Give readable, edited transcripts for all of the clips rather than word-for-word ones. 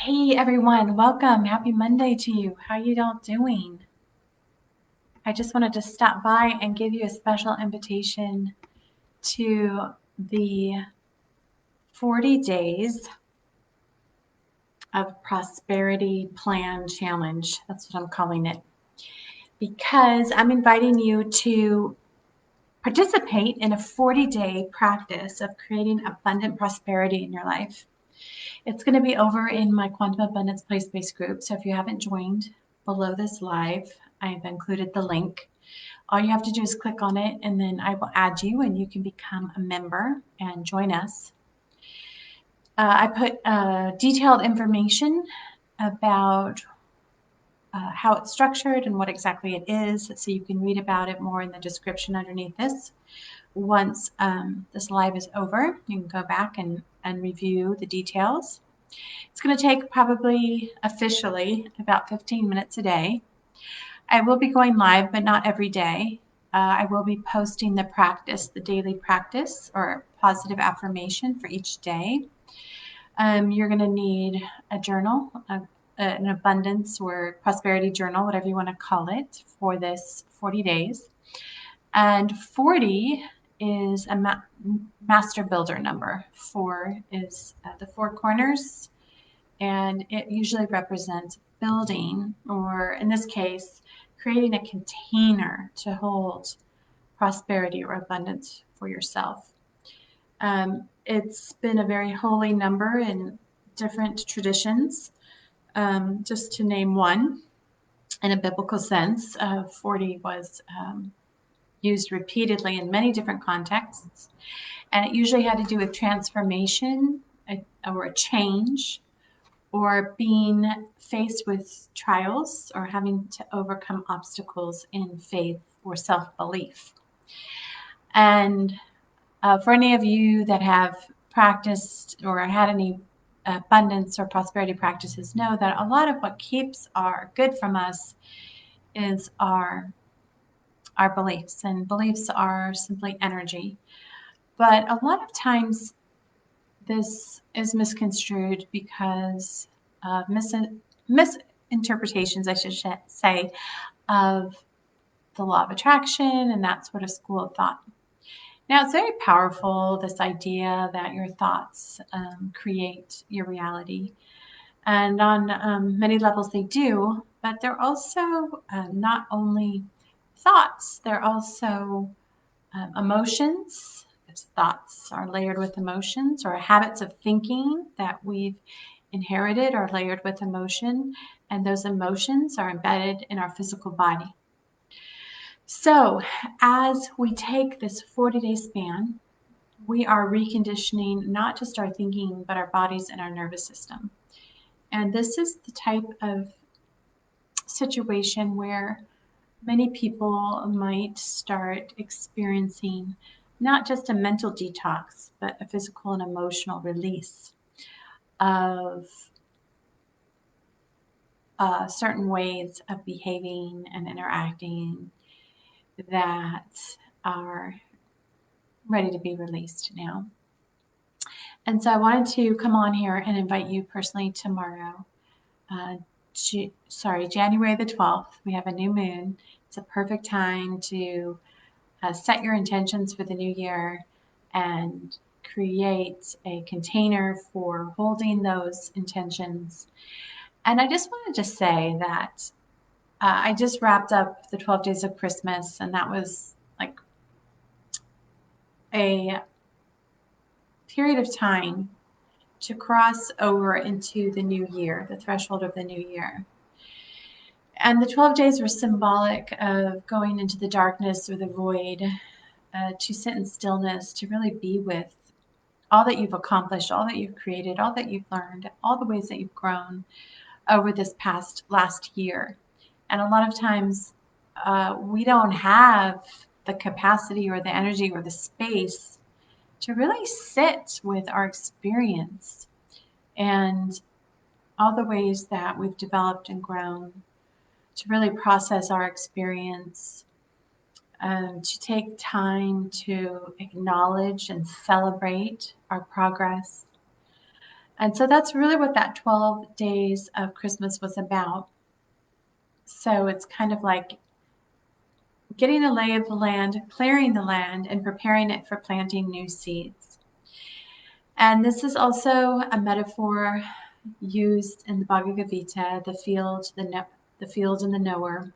Hey everyone, welcome. Happy Monday to you. How you all doing? I just wanted to stop by and give you a special invitation to the 40 days of prosperity plan challenge. That's what I'm calling it. Because I'm inviting you to participate in a 40-day practice of creating abundant prosperity in your life. It's going to be over in my Quantum Abundance Place-Based group. So if you haven't joined below this live, I've included the link. All you have to do is click on it, and then I will add you, and you can become a member and join us. I put detailed information about how it's structured and what exactly it is, so you can read about it more in the description underneath this. Once this live is over, you can go back and review the details. It's going to take probably officially about 15 minutes a day. I will be going live, but not every day. I will be posting the practice, the daily practice or positive affirmation for each day. You're going to need a journal, an abundance or prosperity journal, whatever you want to call it, for this 40 days. And 40 is a master builder number. 4 is the 4 corners, and it usually represents building, or in this case, creating a container to hold prosperity or abundance for yourself. It's been a very holy number in different traditions. Just to name one, in a biblical sense, 40 was used repeatedly in many different contexts, and it usually had to do with transformation or a change, or being faced with trials, or having to overcome obstacles in faith or self-belief. And for any of you that have practiced or had any abundance or prosperity practices, know that a lot of what keeps our good from us is our beliefs, and beliefs are simply energy. But a lot of times this is misconstrued because of misinterpretations, I should say, of the law of attraction and that sort of school of thought. Now, it's very powerful, this idea that your thoughts create your reality. And on many levels they do, but they're also not only thoughts, they're also emotions. Thoughts are layered with emotions, or habits of thinking that we've inherited are layered with emotion, and those emotions are embedded in our physical body. So as we take this 40-day span, we are reconditioning not just our thinking, but our bodies and our nervous system. And this is the type of situation where many people might start experiencing not just a mental detox, but a physical and emotional release of certain ways of behaving and interacting that are ready to be released now. And so I wanted to come on here and invite you personally tomorrow, January the 12th. We have a new moon. It's a perfect time to set your intentions for the new year and create a container for holding those intentions. And I just wanted to say that I just wrapped up the 12 days of Christmas, and that was like a period of time to cross over into the new year, the threshold of the new year. And the 12 days were symbolic of going into the darkness or the void, to sit in stillness, to really be with all that you've accomplished, all that you've created, all that you've learned, all the ways that you've grown over this last year. And a lot of times we don't have the capacity or the energy or the space to really sit with our experience and all the ways that we've developed and grown, to really process our experience, to take time to acknowledge and celebrate our progress, And so that's really what that 12 days of Christmas was about. So it's kind of like getting a lay of the land, clearing the land, and preparing it for planting new seeds. And this is also a metaphor used in the Bhagavad Gita, the field and the knower,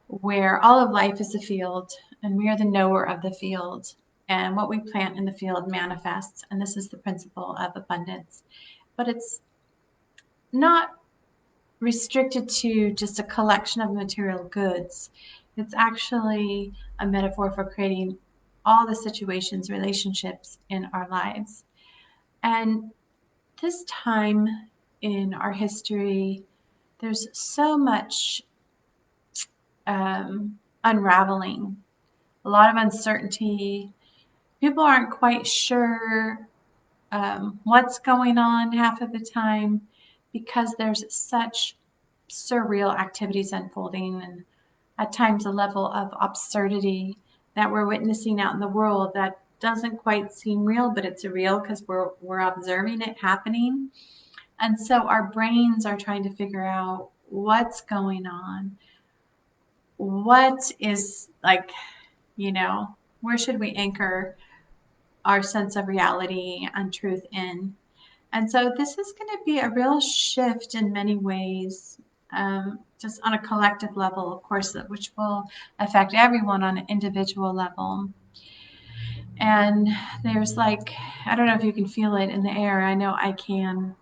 where all of life is a field, and we are the knower of the field. And what we plant in the field manifests. And this is the principle of abundance. But it's not restricted to just a collection of material goods. It's actually a metaphor for creating all the situations, relationships in our lives. And this time in our history, there's so much unraveling, a lot of uncertainty. People aren't quite sure what's going on half of the time because there's such surreal activities unfolding, and at times a level of absurdity that we're witnessing out in the world that doesn't quite seem real, but it's real because we're observing it happening. And so our brains are trying to figure out what's going on. What is like, where should we anchor our sense of reality and truth in? And so this is going to be a real shift in many ways, just on a collective level, of course, which will affect everyone on an individual level. And there's like, I don't know if you can feel it in the air. I know I can.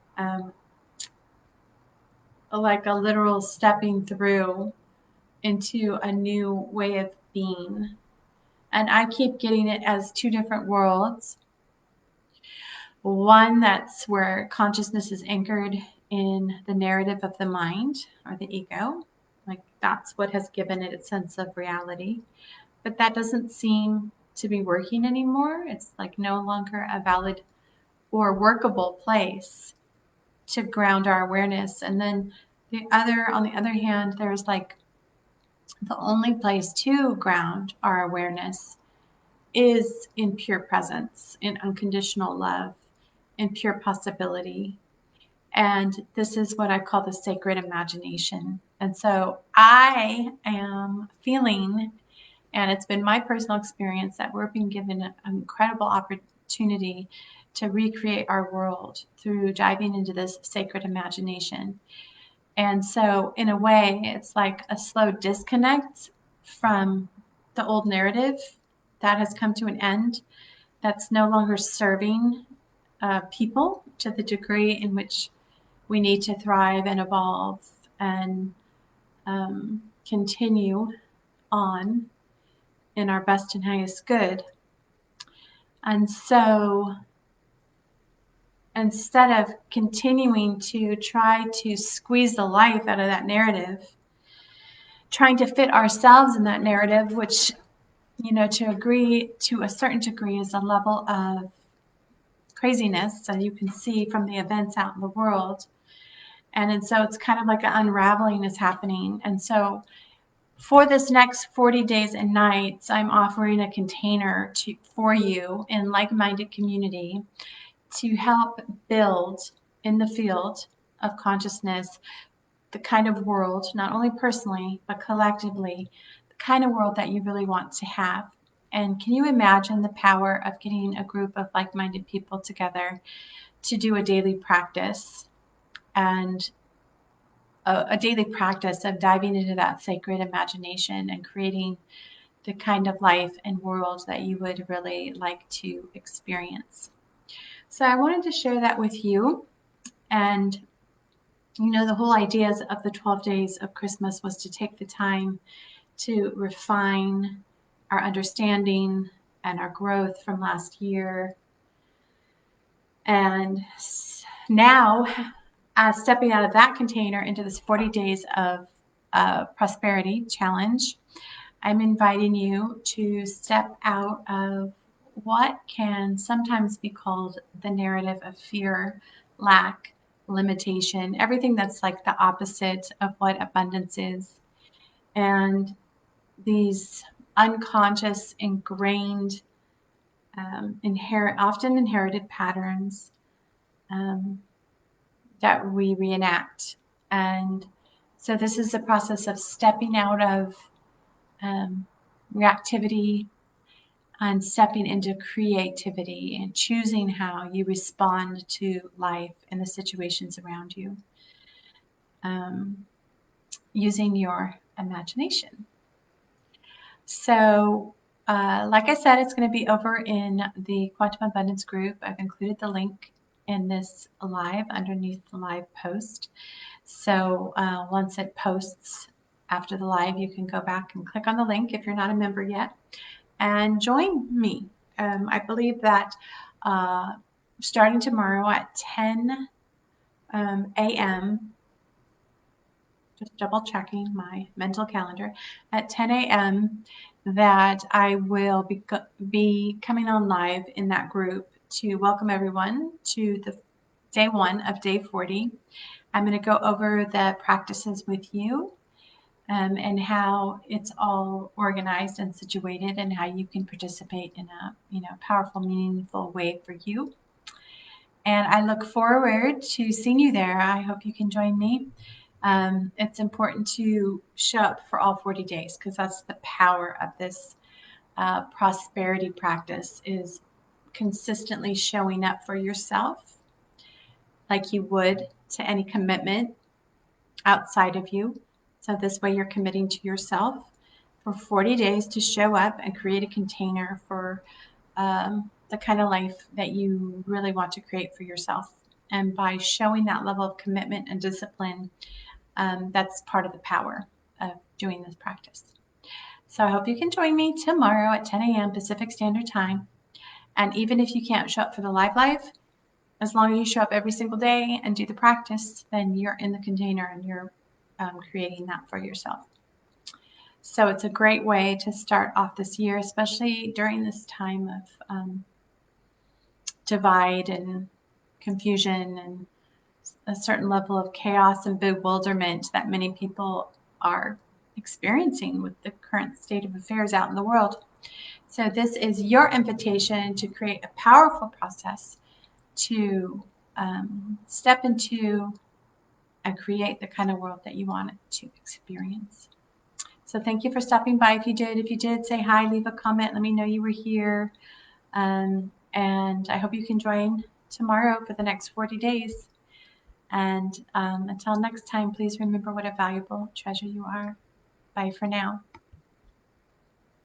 Like a literal stepping through into a new way of being. And I keep getting it as two different worlds. One that's where consciousness is anchored in the narrative of the mind or the ego. Like that's what has given it its sense of reality. But that doesn't seem to be working anymore. It's like no longer a valid or workable place to ground our awareness. And then on the other hand, there's like the only place to ground our awareness is in pure presence, in unconditional love, in pure possibility. And this is what I call the sacred imagination. And so I am feeling, and it's been my personal experience, that we're being given an incredible opportunity to recreate our world through diving into this sacred imagination. And so, in a way, it's like a slow disconnect from the old narrative that has come to an end, that's no longer serving people to the degree in which we need to thrive and evolve and continue on in our best and highest good. And so instead of continuing to try to squeeze the life out of that narrative, trying to fit ourselves in that narrative, which, to agree to a certain degree is a level of craziness, as you can see from the events out in the world. And so it's kind of like an unraveling is happening. And so for this next 40 days and nights, I'm offering a container for you in like-minded community to help build in the field of consciousness the kind of world, not only personally, but collectively, the kind of world that you really want to have. And can you imagine the power of getting a group of like-minded people together to do a daily practice, and a daily practice of diving into that sacred imagination and creating the kind of life and world that you would really like to experience? So I wanted to share that with you. And the whole idea of the 12 days of Christmas was to take the time to refine our understanding and our growth from last year. And now, stepping out of that container into this 40 days of prosperity challenge, I'm inviting you to step out of what can sometimes be called the narrative of fear, lack, limitation, everything that's like the opposite of what abundance is. And these unconscious, ingrained, often inherited patterns that we reenact. And so this is a process of stepping out of reactivity and stepping into creativity and choosing how you respond to life and the situations around you, using your imagination. So, like I said, it's going to be over in the Quantum Abundance group. I've included the link in this live underneath the live post. So once it posts after the live, you can go back and click on the link if you're not a member yet and join me. I believe that starting tomorrow at 10 a.m., just double checking my mental calendar, at 10 a.m. that I will be coming on live in that group to welcome everyone to the day 1 of day 40. I'm going to go over the practices with you and how it's all organized and situated and how you can participate in a powerful, meaningful way for you. And I look forward to seeing you there. I hope you can join me. It's important to show up for all 40 days because that's the power of this prosperity practice, is consistently showing up for yourself like you would to any commitment outside of you. So this way you're committing to yourself for 40 days to show up and create a container for the kind of life that you really want to create for yourself. And by showing that level of commitment and discipline, that's part of the power of doing this practice. So I hope you can join me tomorrow at 10 a.m. Pacific Standard Time. And even if you can't show up for the live, as long as you show up every single day and do the practice, then you're in the container and you're creating that for yourself. So it's a great way to start off this year, especially during this time of divide and confusion and a certain level of chaos and bewilderment that many people are experiencing with the current state of affairs out in the world. So this is your invitation to create a powerful process to step into and create the kind of world that you want to experience. So thank you for stopping by. If you did, say hi, leave a comment, let me know you were here. And I hope you can join tomorrow for the next 40 days. And until next time, please remember what a valuable treasure you are. Bye for now.